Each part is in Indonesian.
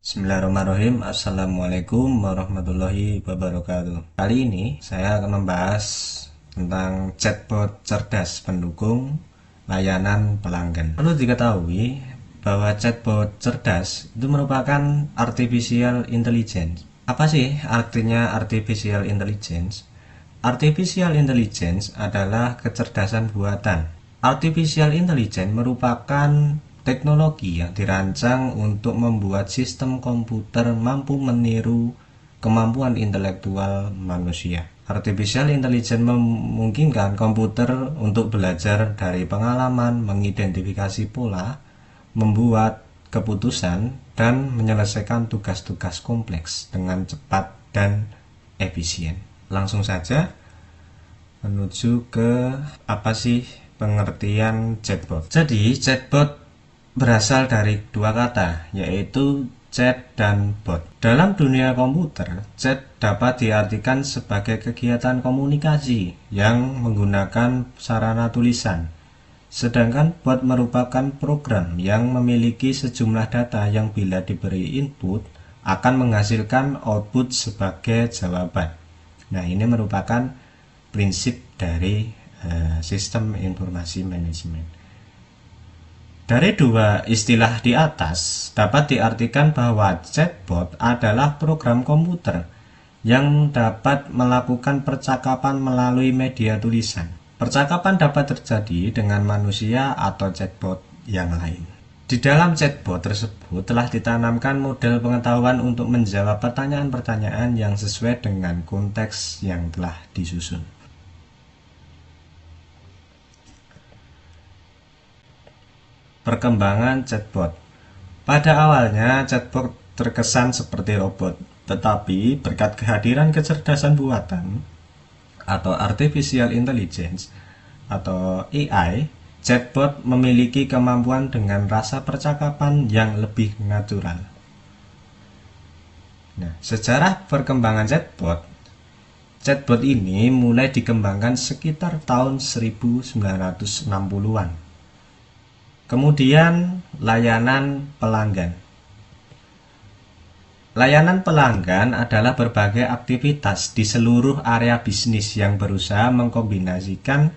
Bismillahirrahmanirrahim. Assalamualaikum warahmatullahi wabarakatuh. Kali ini saya akan membahas tentang chatbot cerdas pendukung layanan pelanggan. Perlu diketahui bahwa chatbot cerdas itu merupakan artificial intelligence. Apa sih artinya artificial intelligence? Artificial intelligence adalah kecerdasan buatan. Artificial intelligence merupakan teknologi yang dirancang untuk membuat sistem komputer mampu meniru kemampuan intelektual manusia. Artificial intelligence memungkinkan komputer untuk belajar dari pengalaman, mengidentifikasi pola, membuat keputusan, dan menyelesaikan tugas-tugas kompleks dengan cepat dan efisien. Langsung saja menuju ke apa sih pengertian chatbot. Jadi chatbot berasal dari dua kata, yaitu chat dan bot. Dalam dunia komputer, chat dapat diartikan sebagai kegiatan komunikasi yang menggunakan sarana tulisan. Sedangkan bot merupakan program yang memiliki sejumlah data yang bila diberi input akan menghasilkan output sebagai jawaban. Nah, ini merupakan prinsip dari sistem informasi manajemen. Dari dua istilah di atas dapat diartikan bahwa chatbot adalah program komputer yang dapat melakukan percakapan melalui media tulisan. Percakapan dapat terjadi dengan manusia atau chatbot yang lain. Di dalam chatbot tersebut telah ditanamkan model pengetahuan untuk menjawab pertanyaan-pertanyaan yang sesuai dengan konteks yang telah disusun. Perkembangan chatbot. Pada awalnya chatbot terkesan seperti robot, tetapi berkat kehadiran kecerdasan buatan atau artificial intelligence atau AI, chatbot memiliki kemampuan dengan rasa percakapan yang lebih natural. Nah, sejarah perkembangan chatbot ini mulai dikembangkan sekitar tahun 1960-an. Kemudian layanan pelanggan. Layanan pelanggan adalah berbagai aktivitas di seluruh area bisnis yang berusaha mengkombinasikan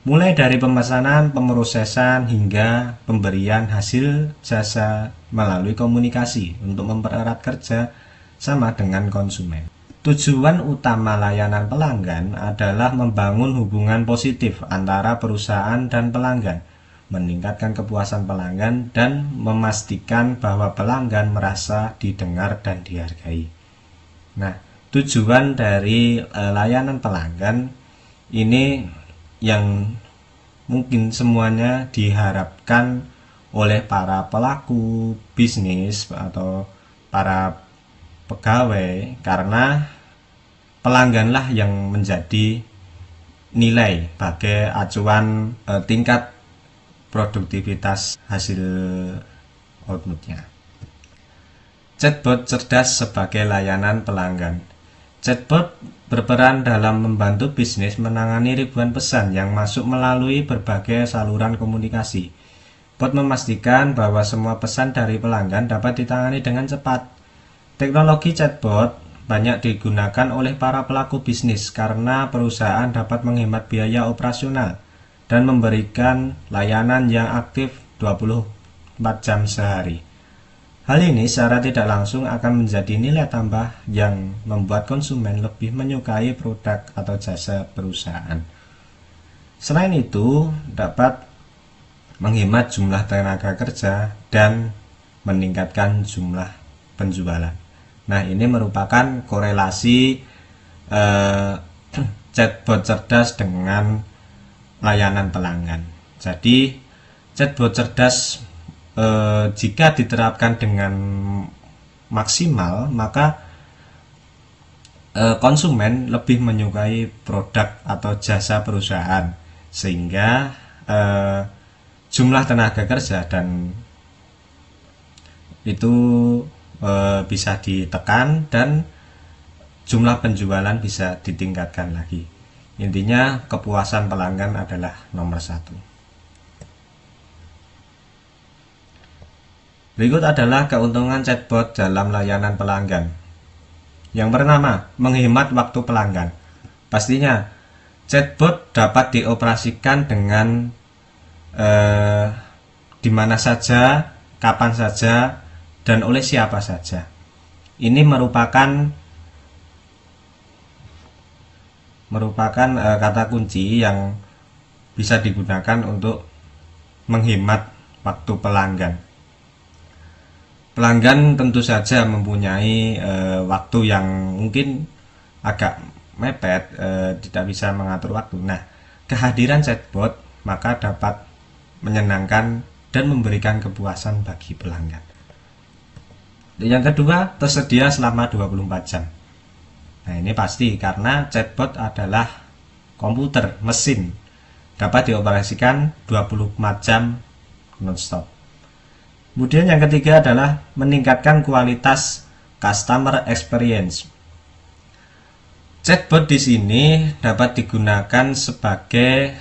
mulai dari pemesanan, pemrosesan, hingga pemberian hasil jasa melalui komunikasi untuk mempererat kerja sama dengan konsumen. Tujuan utama layanan pelanggan adalah membangun hubungan positif antara perusahaan dan pelanggan, meningkatkan kepuasan pelanggan, dan memastikan bahwa pelanggan merasa didengar dan dihargai. Nah, tujuan dari layanan pelanggan ini yang mungkin semuanya diharapkan oleh para pelaku bisnis atau para pegawai, karena pelangganlah yang menjadi nilai sebagai acuan tingkat produktivitas hasil outputnya. Chatbot cerdas sebagai layanan pelanggan. Chatbot berperan dalam membantu bisnis menangani ribuan pesan yang masuk melalui berbagai saluran komunikasi. Bot memastikan bahwa semua pesan dari pelanggan dapat ditangani dengan cepat. Teknologi chatbot banyak digunakan oleh para pelaku bisnis karena perusahaan dapat menghemat biaya operasional dan memberikan layanan yang aktif 24 jam sehari. Hal ini secara tidak langsung akan menjadi nilai tambah yang membuat konsumen lebih menyukai produk atau jasa perusahaan. Selain itu, dapat menghemat jumlah tenaga kerja dan meningkatkan jumlah penjualan. Nah, ini merupakan korelasi chatbot cerdas dengan layanan pelanggan. Jadi chatbot cerdas jika diterapkan dengan maksimal, maka konsumen lebih menyukai produk atau jasa perusahaan, sehingga jumlah tenaga kerja dan itu bisa ditekan dan jumlah penjualan bisa ditingkatkan lagi. Intinya kepuasan pelanggan adalah nomor satu. Berikut adalah keuntungan chatbot dalam layanan pelanggan. Yang pertama, menghemat waktu pelanggan. Pastinya, chatbot dapat dioperasikan dengan di mana saja, kapan saja, dan oleh siapa saja. Ini merupakan kata kunci yang bisa digunakan untuk menghemat waktu pelanggan. Pelanggan tentu saja mempunyai waktu yang mungkin agak mepet, tidak bisa mengatur waktu. Nah, kehadiran chatbot maka dapat menyenangkan dan memberikan kepuasan bagi pelanggan. Yang kedua, tersedia selama 24 jam. Nah, ini pasti karena chatbot adalah komputer, mesin, dapat dioperasikan 24 jam non-stop. Kemudian yang ketiga adalah meningkatkan kualitas customer experience. Chatbot di sini dapat digunakan sebagai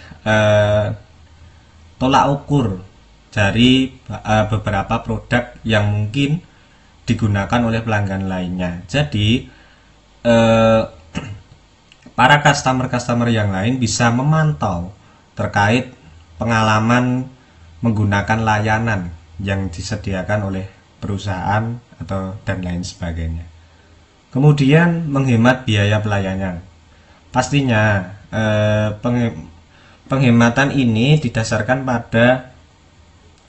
tolak ukur dari beberapa produk yang mungkin digunakan oleh pelanggan lainnya. Jadi para customer yang lain bisa memantau terkait pengalaman menggunakan layanan yang disediakan oleh perusahaan atau dan lain sebagainya. Kemudian menghemat biaya pelayanan. Pastinya penghematan ini didasarkan pada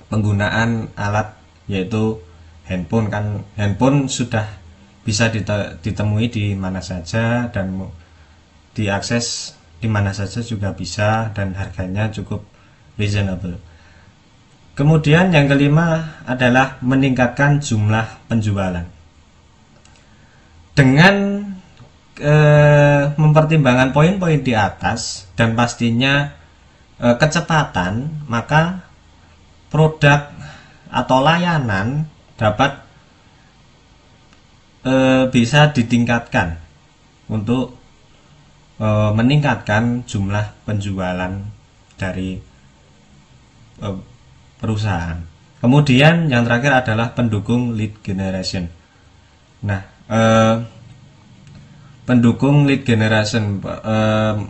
penggunaan alat, yaitu handphone. Kan handphone sudah bisa ditemui di mana saja dan diakses di mana saja juga bisa, dan harganya cukup reasonable. Kemudian yang kelima adalah meningkatkan jumlah penjualan. Dengan mempertimbangkan poin-poin di atas dan pastinya kecepatan, maka produk atau layanan dapat bisa ditingkatkan untuk meningkatkan jumlah penjualan dari perusahaan. Kemudian yang terakhir adalah pendukung lead generation. Nah, pendukung lead generation,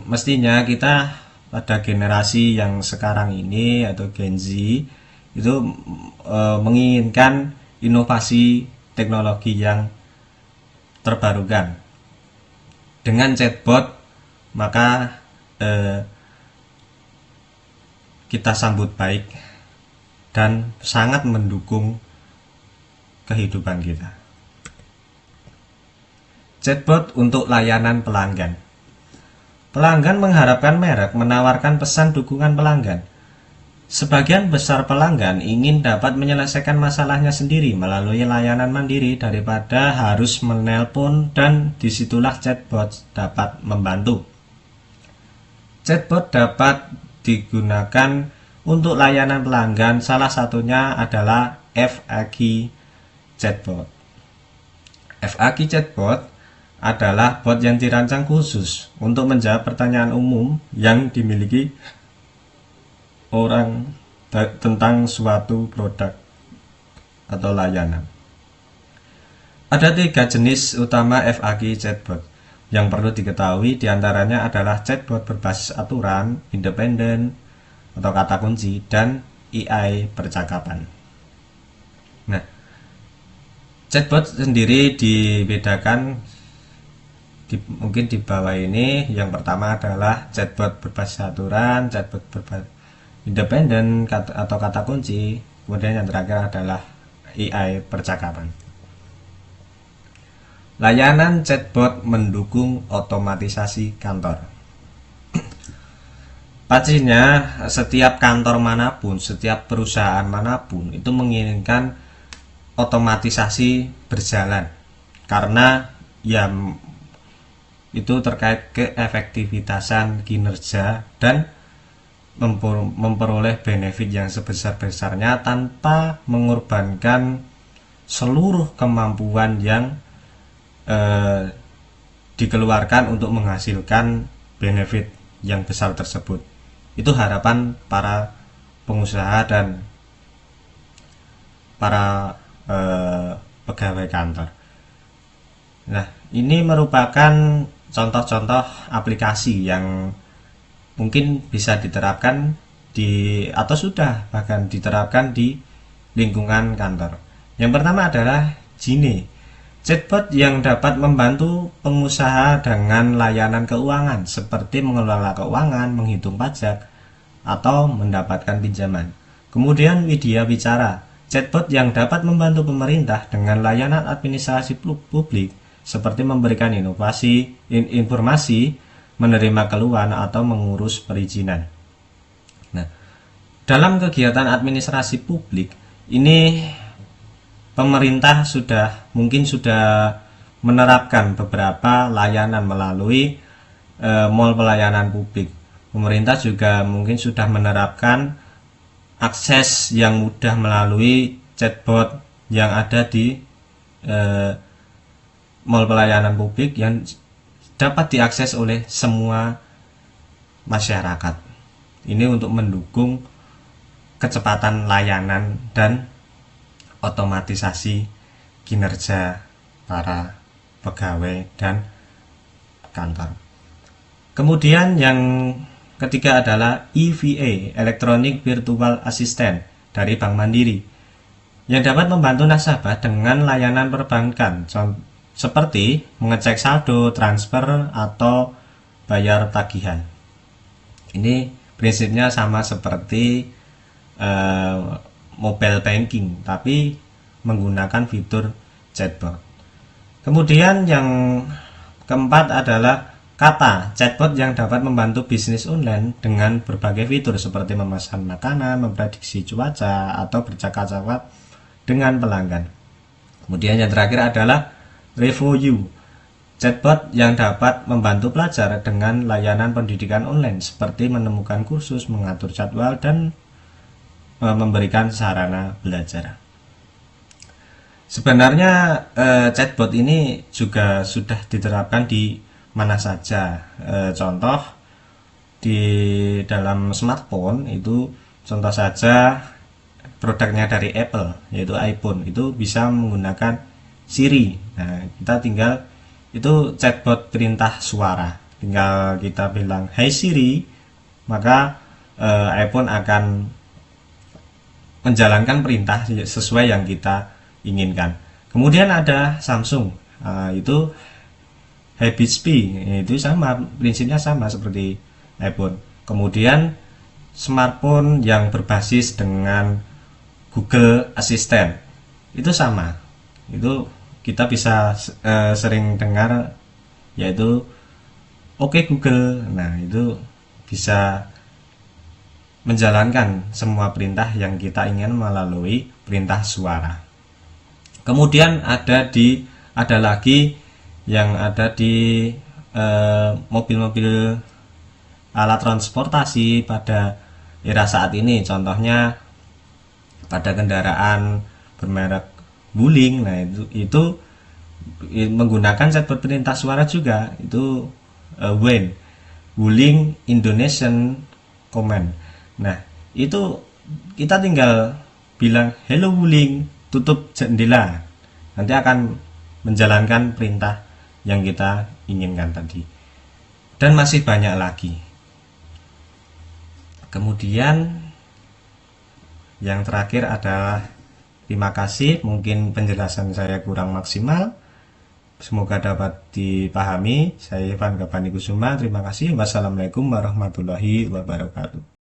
mestinya kita pada generasi yang sekarang ini atau Gen Z itu menginginkan inovasi teknologi yang terbarukan. Dengan chatbot maka kita sambut baik dan sangat mendukung kehidupan kita. Chatbot untuk layanan pelanggan. Pelanggan mengharapkan merek menawarkan pesan dukungan pelanggan. Sebagian besar pelanggan ingin dapat menyelesaikan masalahnya sendiri melalui layanan mandiri daripada harus menelpon, dan disitulah chatbot dapat membantu. Chatbot dapat digunakan untuk layanan pelanggan, salah satunya adalah FAQ chatbot. FAQ chatbot adalah bot yang dirancang khusus untuk menjawab pertanyaan umum yang dimiliki orang tentang suatu produk atau layanan. Ada 3 jenis utama FAQ chatbot yang perlu diketahui, diantaranya adalah chatbot berbasis aturan, independen atau kata kunci, dan AI percakapan. Nah, chatbot sendiri dibedakan mungkin di bawah ini. Yang pertama adalah chatbot berbasis aturan, chatbot berbasis independen atau kata kunci, kemudian yang terakhir adalah AI percakapan. Layanan chatbot mendukung otomatisasi kantor. Pastinya setiap kantor manapun, setiap perusahaan manapun itu menginginkan otomatisasi berjalan, karena ya itu terkait keefektivitasan kinerja dan memperoleh benefit yang sebesar-besarnya tanpa mengorbankan seluruh kemampuan yang dikeluarkan untuk menghasilkan benefit yang besar tersebut. Itu harapan para pengusaha dan para pegawai kantor. Nah, ini merupakan contoh-contoh aplikasi yang mungkin bisa diterapkan atau sudah bahkan diterapkan di lingkungan kantor. Yang pertama adalah Genie, chatbot yang dapat membantu pengusaha dengan layanan keuangan seperti mengelola keuangan, menghitung pajak, atau mendapatkan pinjaman. Kemudian Widya Bicara, chatbot yang dapat membantu pemerintah dengan layanan administrasi publik seperti memberikan informasi, menerima keluhan, atau mengurus perizinan. Nah, dalam kegiatan administrasi publik ini pemerintah mungkin sudah menerapkan beberapa layanan melalui mall pelayanan publik. Pemerintah juga mungkin sudah menerapkan akses yang mudah melalui chatbot yang ada di mall pelayanan publik yang dapat diakses oleh semua masyarakat. Ini untuk mendukung kecepatan layanan dan otomatisasi kinerja para pegawai dan kantor. Kemudian yang ketiga adalah EVA, Electronic Virtual Assistant dari Bank Mandiri, yang dapat membantu nasabah dengan layanan perbankan seperti mengecek saldo, transfer, atau bayar tagihan. Ini prinsipnya sama seperti mobile banking, tapi menggunakan fitur chatbot. Kemudian yang keempat adalah Kata, chatbot yang dapat membantu bisnis online dengan berbagai fitur seperti memesan makanan, memprediksi cuaca, atau bercakap-cakap dengan pelanggan. Kemudian yang terakhir adalah RevoU, chatbot yang dapat membantu pelajar dengan layanan pendidikan online seperti menemukan kursus, mengatur jadwal, dan memberikan sarana belajar. Sebenarnya chatbot ini juga sudah diterapkan di mana saja. Contoh di dalam smartphone itu, contoh saja produknya dari Apple yaitu iPhone, itu bisa menggunakan Siri. Nah, kita tinggal, itu chatbot perintah suara, tinggal kita bilang "Hai Siri", maka iPhone akan menjalankan perintah sesuai yang kita inginkan. Kemudian ada Samsung, itu Habitsby, itu sama, prinsipnya sama seperti iPhone. Kemudian smartphone yang berbasis dengan Google Assistant, itu sama, itu kita bisa sering dengar, yaitu Oke Google. Nah, itu bisa menjalankan semua perintah yang kita ingin melalui perintah suara. Kemudian ada lagi yang ada di mobil-mobil alat transportasi pada era saat ini. Contohnya pada kendaraan bermerek Wuling. Nah, itu menggunakan chatbot perintah suara juga, itu WIN, Wuling Indonesian Command. Nah, itu kita tinggal bilang "Hello Wuling, tutup jendela", nanti akan menjalankan perintah yang kita inginkan tadi. Dan masih banyak lagi. Kemudian yang terakhir adalah terima kasih, mungkin penjelasan saya kurang maksimal, semoga dapat dipahami. Saya Ivan Gapani Kusuma, terima kasih. Wassalamualaikum warahmatullahi wabarakatuh.